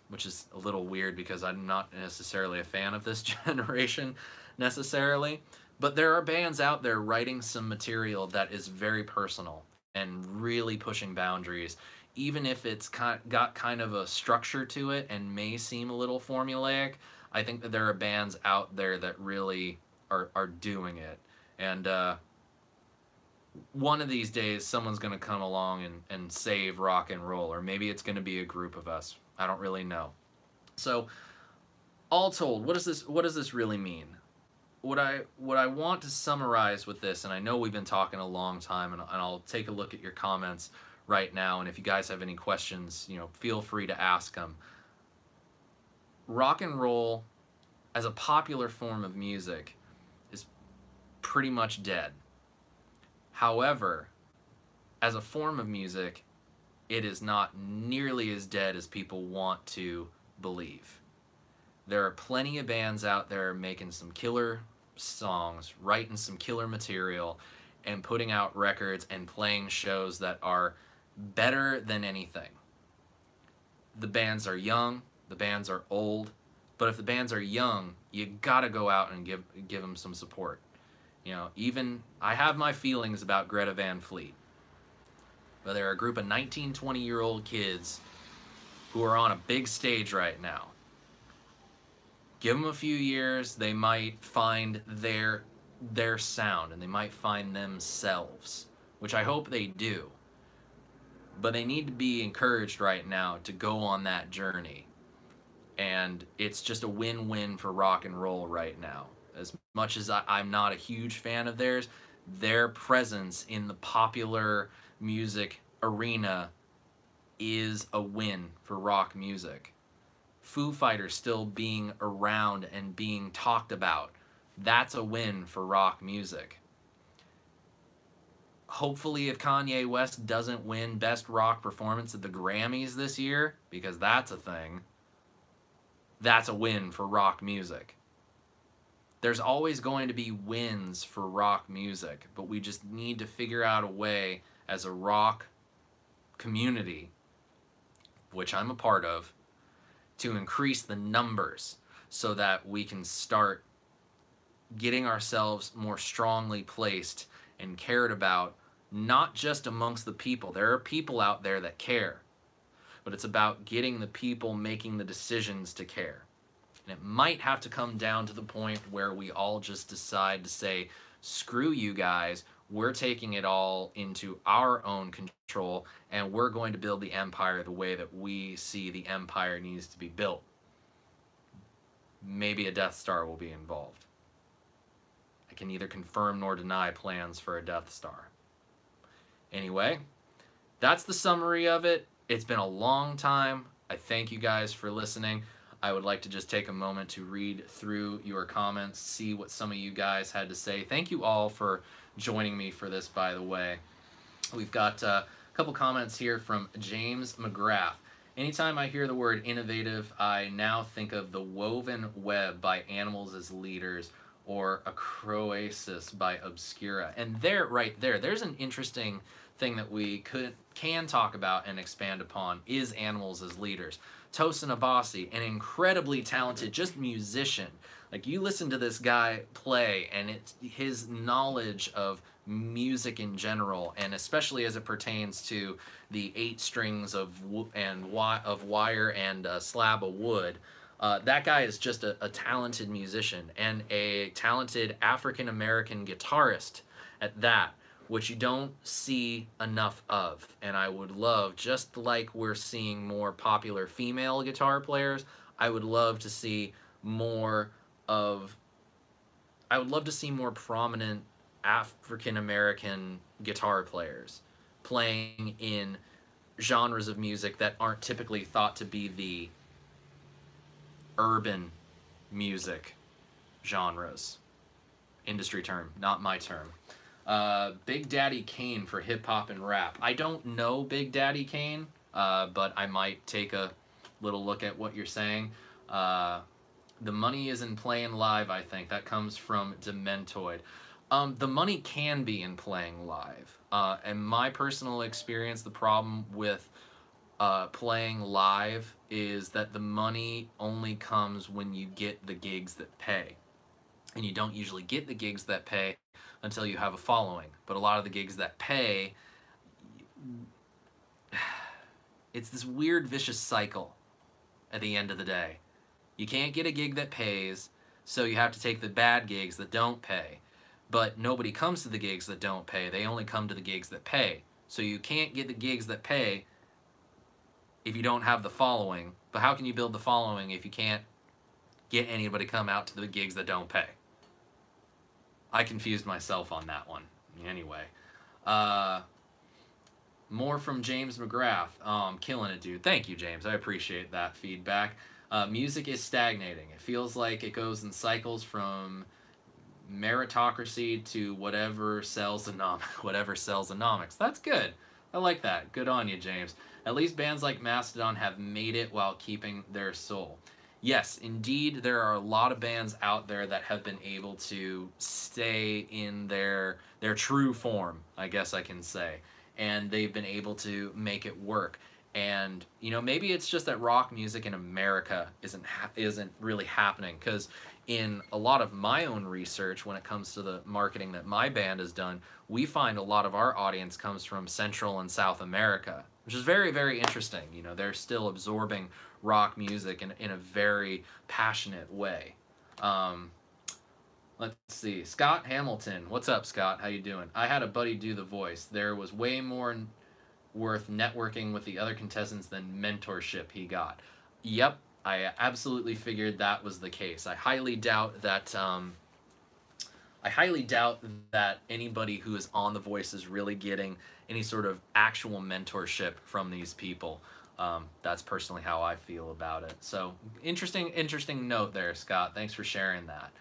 S1: which is a little weird because I'm not necessarily a fan of this generation necessarily. But there are bands out there writing some material that is very personal and really pushing boundaries, even if it's got kind of a structure to it and may seem a little formulaic. I think that there are bands out there that really are doing it. And one of these days, someone's going to come along and save rock and roll, or maybe it's going to be a group of us. I don't really know. So, all told, what does this really mean? What I want to summarize with this, and I know we've been talking a long time, and I'll take a look at your comments right now, and if you guys have any questions, feel free to ask them. Rock and roll, as a popular form of music, is pretty much dead. However, as a form of music, it is not nearly as dead as people want to believe. There are plenty of bands out there making some killer songs, writing some killer material, and putting out records and playing shows that are better than anything. The bands are young, the bands are old, but if the bands are young, you gotta go out and give them some support. Even I have my feelings about Greta Van Fleet. But they're a group of 19, 20-year-old kids who are on a big stage right now. Give them a few years, they might find their sound, and they might find themselves, which I hope they do. But they need to be encouraged right now to go on that journey. And it's just a win-win for rock and roll right now. As much as I'm not a huge fan of theirs, their presence in the popular music arena is a win for rock music. Foo Fighters still being around and being talked about, that's a win for rock music. Hopefully, if Kanye West doesn't win Best Rock Performance at the Grammys this year, because that's a thing, that's a win for rock music. There's always going to be wins for rock music, but we just need to figure out a way as a rock community, which I'm a part of, to increase the numbers so that we can start getting ourselves more strongly placed and cared about, not just amongst the people. There are people out there that care, but it's about getting the people making the decisions to care. And it might have to come down to the point where we all just decide to say, screw you guys, we're taking it all into our own control, and we're going to build the empire the way that we see the empire needs to be built. Maybe a Death Star will be involved. can neither confirm nor deny plans for a Death Star. Anyway, that's the summary of it. It's been a long time. I thank you guys for listening. I would like to just take a moment to read through your comments, see what some of you guys had to say. Thank you all for joining me for this, by the way. We've got a couple comments here from James McGrath. Anytime I hear the word innovative, I now think of The Woven Web by Animals as Leaders or Acroasis by Obscura. And right there, there's an interesting thing that we can talk about and expand upon is Animals as Leaders. Tosin Abasi, an incredibly talented just musician. Like, you listen to this guy play, and it's his knowledge of music in general, and especially as it pertains to the 8 strings of wire and a slab of wood. That guy is just a talented musician and a talented African-American guitarist at that, which you don't see enough of. And I would love, just like we're seeing more popular female guitar players, I would love to see more prominent African-American guitar players playing in genres of music that aren't typically thought to be the urban music genres. Industry term, not my term. Big Daddy Kane for hip-hop and rap. I don't know Big Daddy Kane, but I might take a little look at what you're saying. The money is in playing live, I think. That comes from Dementoid. The money can be in playing live. And my personal experience, the problem with playing live is that the money only comes when you get the gigs that pay. And you don't usually get the gigs that pay until you have a following. But a lot of the gigs that pay, it's this weird vicious cycle at the end of the day. You can't get a gig that pays, so you have to take the bad gigs that don't pay. But nobody comes to the gigs that don't pay. They only come to the gigs that pay. So you can't get the gigs that pay if you don't have the following. But how can you build the following if you can't get anybody to come out to the gigs that don't pay? I confused myself on that one. Anyway. More from James McGrath. I'm killing it, dude. Thank you, James. I appreciate that feedback. Music is stagnating. It feels like it goes in cycles from meritocracy to whatever sells anomics. That's good. I like that. Good on you, James. At least bands like Mastodon have made it while keeping their soul. Yes, indeed, there are a lot of bands out there that have been able to stay in their true form, I guess I can say. And they've been able to make it work. And, you know, maybe it's just that rock music in America isn't really happening, because in a lot of my own research when it comes to the marketing that my band has done, we find a lot of our audience comes from Central and South America, which is very, very interesting. You know, they're still absorbing rock music in a very passionate way. Let's see. Scott Hamilton. What's up, Scott? How you doing? I had a buddy do the voice. There was way more worth networking with the other contestants than mentorship he got. Yep, I absolutely figured that was the case. I highly doubt that anybody who is on The Voice is really getting any sort of actual mentorship from these people. That's personally how I feel about it. So interesting note there, Scott. Thanks for sharing that.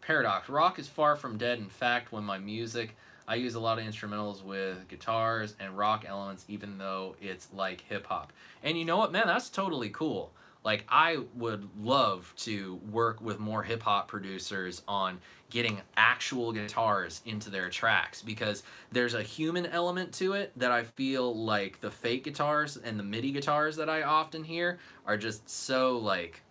S1: Paradox. Rock is far from dead. In fact, when my music, I use a lot of instrumentals with guitars and rock elements, even though it's like hip-hop. And you know what, man? That's totally cool. Like, I would love to work with more hip-hop producers on getting actual guitars into their tracks, because there's a human element to it that I feel like the fake guitars and the MIDI guitars that I often hear are just so, like,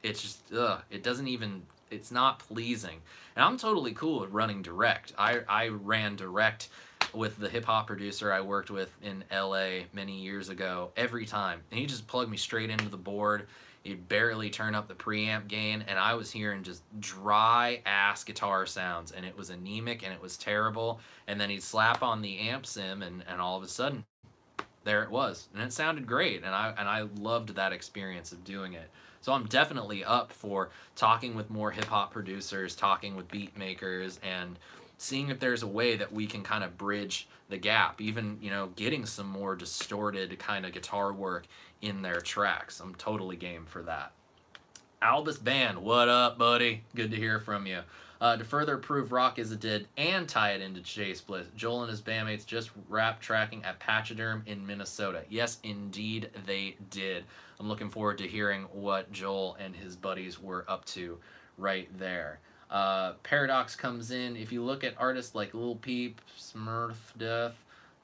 S1: it's just, it doesn't even, it's not pleasing. And I'm totally cool with running direct. I ran direct with the hip-hop producer I worked with in LA many years ago every time. And he just plugged me straight into the board. He'd barely turn up the preamp gain, and I was hearing just dry-ass guitar sounds, and it was anemic, and it was terrible. And then he'd slap on the amp sim, and all of a sudden, there it was, and it sounded great, and I loved that experience of doing it. So I'm definitely up for talking with more hip-hop producers, talking with beat makers, and seeing if there's a way that we can kind of bridge the gap, even, you know, getting some more distorted kind of guitar work in their tracks. I'm totally game for that. Albus Band, what up, buddy? Good to hear from you. To further prove rock is a dead and tie it into Chase Bliss, Joel and his bandmates just wrapped tracking at Pachyderm in Minnesota. Yes, indeed, they did. I'm looking forward to hearing what Joel and his buddies were up to right there. Paradox comes in. If you look at artists like Lil Peep, Smurf Def,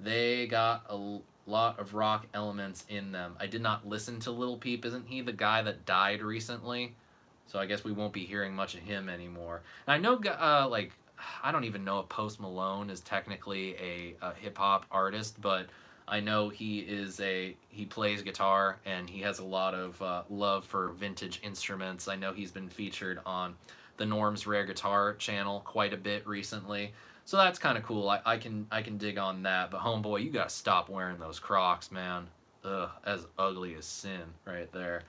S1: they got a lot of rock elements in them. I did not listen to Lil Peep. Isn't he the guy that died recently? So I guess we won't be hearing much of him anymore. And I know, like, I don't even know if Post Malone is technically a hip-hop artist, but I know he plays guitar, and he has a lot of love for vintage instruments. I know he's been featured on the Norm's Rare Guitar channel quite a bit recently. So that's kind of cool. I can dig on that. But homeboy, you gotta stop wearing those Crocs, man. Ugh, as ugly as sin right there.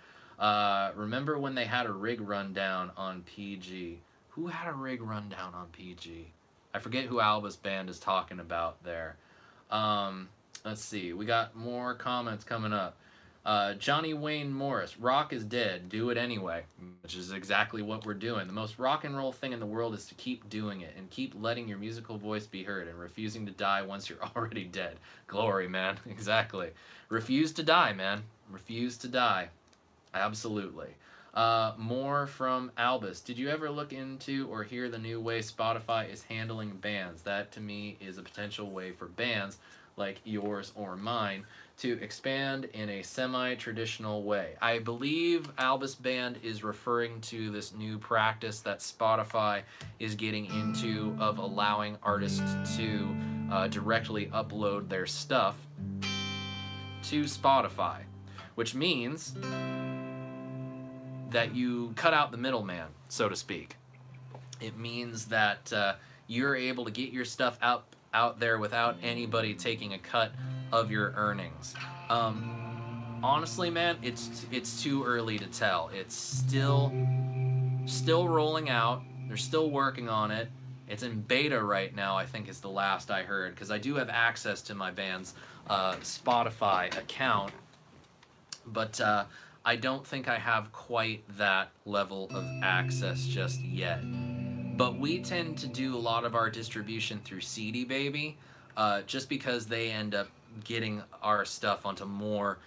S1: Remember when they had a rig rundown on PG? Who had a rig rundown on PG? I forget who Albus Band is talking about there. Let's see. We got more comments coming up. Johnny Wayne Morris, rock is dead, do it anyway, which is exactly what we're doing. The most rock and roll thing in the world is to keep doing it and keep letting your musical voice be heard and refusing to die once you're already dead. Glory, man. Exactly. Refuse to die, man. Refuse to die. Absolutely. More from Albus. Did you ever look into or hear the new way Spotify is handling bands? That, to me, is a potential way for bands like yours or mine to expand in a semi-traditional way. I believe Albus Band is referring to this new practice that Spotify is getting into of allowing artists to directly upload their stuff to Spotify, which means that you cut out the middleman, so to speak. It means that you're able to get your stuff out there without anybody taking a cut of your earnings. Honestly, man, it's too early to tell. It's still rolling out. They're still working on it. It's in beta right now, I think is the last I heard, because I do have access to my band's Spotify account, but I don't think I have quite that level of access just yet. But we tend to do a lot of our distribution through CD Baby, just because they end up getting our stuff onto more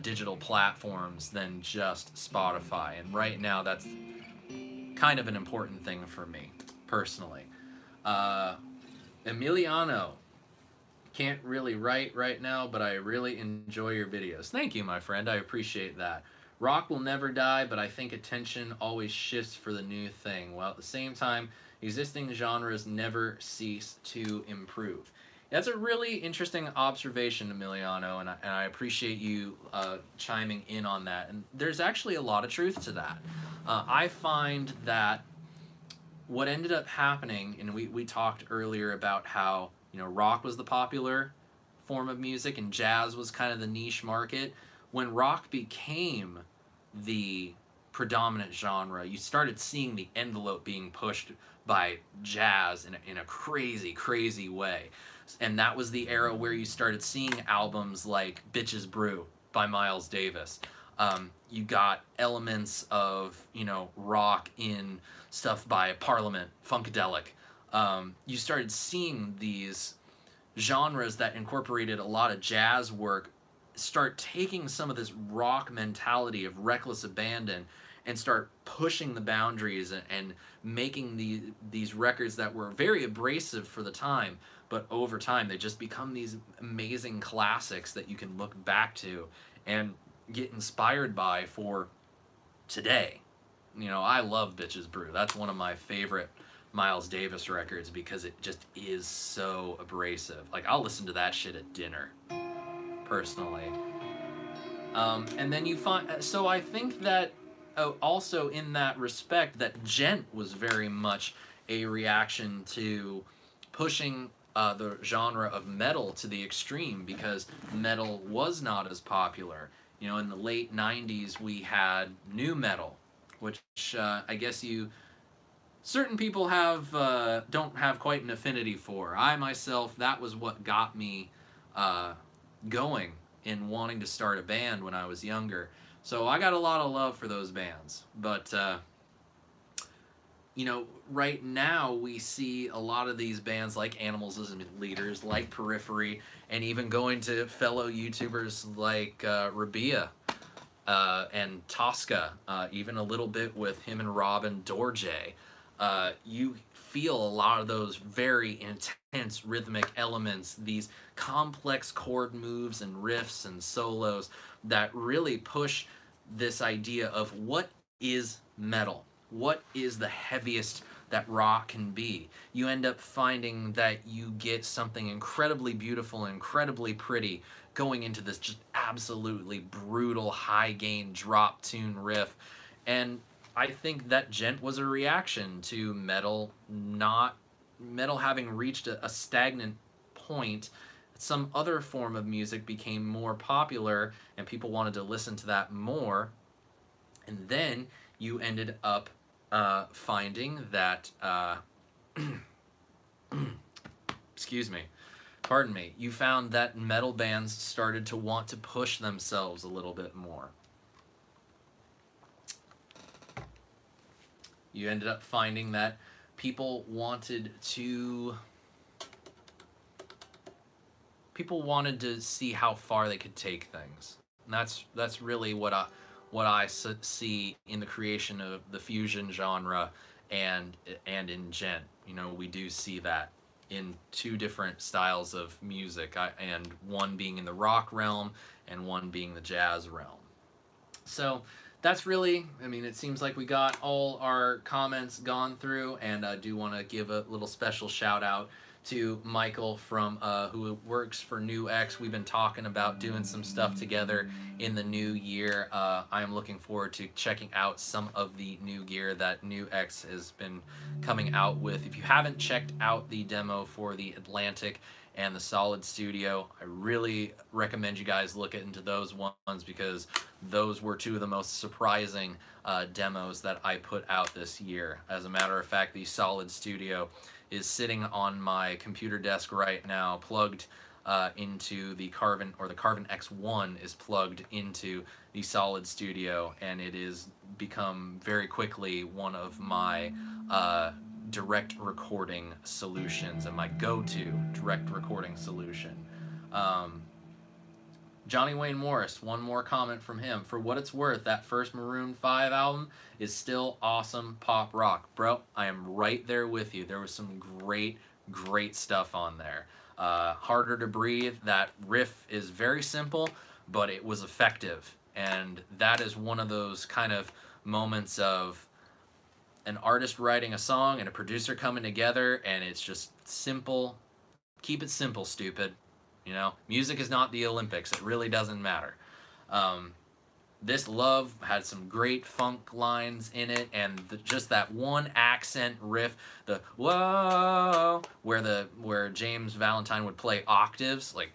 S1: digital platforms than just Spotify. And right now, that's kind of an important thing for me, personally. Emiliano, can't really write right now, but I really enjoy your videos. Thank you, my friend. I appreciate that. Rock will never die, but I think attention always shifts for the new thing, while at the same time, existing genres never cease to improve. That's a really interesting observation, Emiliano, and I appreciate you chiming in on that. And there's actually a lot of truth to that. I find that what ended up happening, and we talked earlier about how, you know, rock was the popular form of music and jazz was kind of the niche market. When rock became the predominant genre, you started seeing the envelope being pushed by jazz in a crazy, crazy way. And that was the era where you started seeing albums like Bitches Brew by Miles Davis. You got elements of, you know, rock in stuff by Parliament, Funkadelic. You started seeing these genres that incorporated a lot of jazz work start taking some of this rock mentality of reckless abandon and start pushing the boundaries and making these records that were very abrasive for the time, but over time they just become these amazing classics that you can look back to and get inspired by for today. You know, I love Bitches Brew. That's one of my favorite Miles Davis records because it just is so abrasive. Like, I'll listen to that shit at dinner, personally. And then you find, so I think that also in that respect that Gent was very much a reaction to pushing the genre of metal to the extreme, because metal was not as popular. You know, in the late 90s, we had nu metal, which I guess certain people don't have quite an affinity for. I myself, that was what got me going in wanting to start a band when I was younger. So I got a lot of love for those bands. But you know, right now we see a lot of these bands like Animals as Leaders, like Periphery, and even going to fellow YouTubers like Rabia and Tosca, even a little bit with him and Robin Dorje. You feel a lot of those very intense rhythmic elements, these complex chord moves and riffs and solos that really push this idea of what is metal. What is the heaviest that rock can be? You end up finding that you get something incredibly beautiful, incredibly pretty, going into this just absolutely brutal high gain drop tune riff. And I think that Gent was a reaction to metal having reached a stagnant point. Some other form of music became more popular and people wanted to listen to that more. And then you ended up finding that, excuse me, pardon me, you found that metal bands started to want to push themselves a little bit more. You ended up finding that people wanted to see how far they could take things. And that's really what I see in the creation of the fusion genre and in Gent. You know, we do see that in two different styles of music, and one being in the rock realm and one being the jazz realm. So that's really, I mean, it seems like we got all our comments gone through, and I do want to give a little special shout out to Michael from who works for New X. We've been talking about doing some stuff together in the new year. I am looking forward to checking out some of the new gear that New X has been coming out with. If you haven't checked out the demo for the Atlantic and the Solid Studio, I really recommend you guys look into those ones, because those were two of the most surprising demos that I put out this year. As a matter of fact, the Solid Studio is sitting on my computer desk right now, plugged into the Carvin, or the Carvin X1 is plugged into the Solid Studio, and it is become very quickly one of my direct recording solutions and my go-to direct recording solution. Johnny Wayne Morris, one more comment from him. For what it's worth, that first Maroon 5 album is still awesome pop rock. Bro, I am right there with you. There was some great, great stuff on there. Harder to Breathe, that riff is very simple, but it was effective. And that is one of those kind of moments of an artist writing a song and a producer coming together, and it's just simple. Keep it simple, stupid. You know, music is not the Olympics. It really doesn't matter. This Love had some great funk lines in it, and just that one accent riff, the whoa, where James Valentine would play octaves, like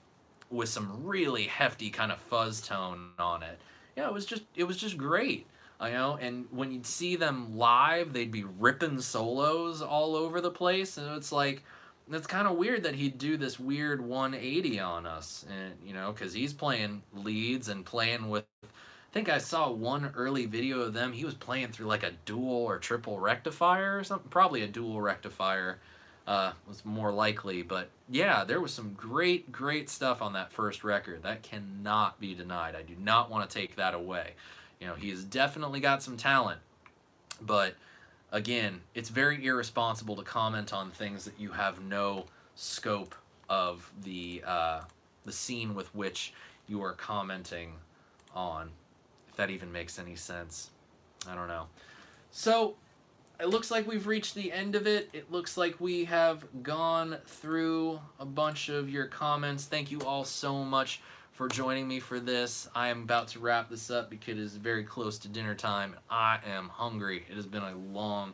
S1: with some really hefty kind of fuzz tone on it. Yeah, it was just great. You know, and when you'd see them live, they'd be ripping solos all over the place, and it's like, it's kind of weird that he'd do this weird 180 on us, and you know, because he's playing leads and playing with, I think I saw one early video of them, he was playing through like a dual or triple rectifier or something, probably a dual rectifier was more likely, but yeah, there was some great, great stuff on that first record. That cannot be denied. I do not want to take that away. You know, he's definitely got some talent, but again, it's very irresponsible to comment on things that you have no scope of the scene with which you are commenting on, if that even makes any sense. I don't know. So, it looks like we've reached the end of it. It looks like we have gone through a bunch of your comments. Thank you all so much for joining me for this. I am about to wrap this up because it is very close to dinner time. I am hungry. It has been a long,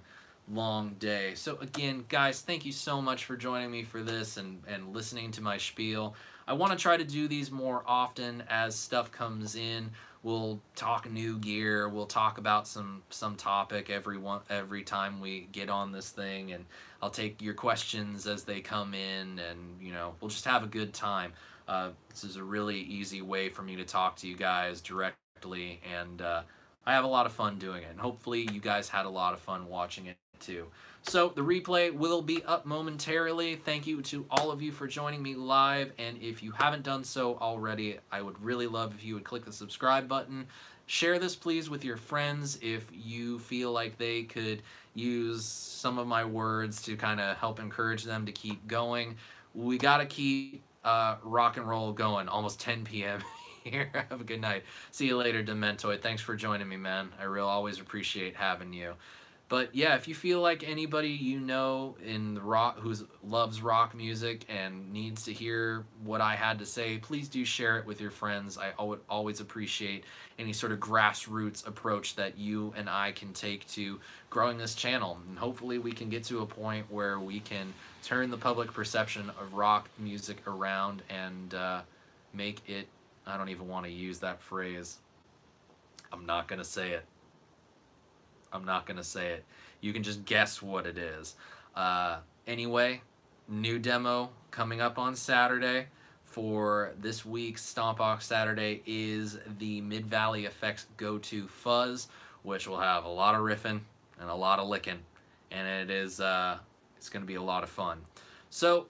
S1: long day. So again, guys, thank you so much for joining me for this and listening to my spiel. I want to try to do these more often as stuff comes in. We'll talk new gear. We'll talk about some topic every time we get on this thing, and I'll take your questions as they come in, and you know, we'll just have a good time. This is a really easy way for me to talk to you guys directly, and I have a lot of fun doing it, and hopefully you guys had a lot of fun watching it too. So the replay will be up momentarily. Thank you to all of you for joining me live, and if you haven't done so already, I would really love if you would click the subscribe button. Share this please with your friends if you feel like they could use some of my words to kind of help encourage them to keep going. We got to keep rock and roll going. Almost 10 p.m. here. Have a good night. See you later, Dementoid. Thanks for joining me, man. I always appreciate having you. But yeah, if you feel like anybody you know in the rock who loves rock music and needs to hear what I had to say, please do share it with your friends. I would always appreciate any sort of grassroots approach that you and I can take to growing this channel. And hopefully we can get to a point where we can turn the public perception of rock music around and make it, I don't even want to use that phrase. I'm not going to say it. I'm not going to say it. You can just guess what it is. Anyway, new demo coming up on Saturday for this week's Stompbox Saturday is the Mid-Valley Effects Go-To Fuzz, which will have a lot of riffing and a lot of licking. And it is, it's going to be a lot of fun. So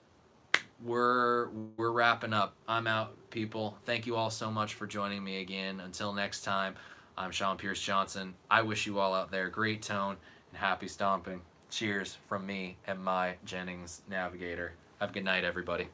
S1: we're wrapping up. I'm out, people. Thank you all so much for joining me again. Until next time, I'm Sean Pierce Johnson. I wish you all out there great tone and happy stomping. Cheers from me and my Jennings Navigator. Have a good night, everybody.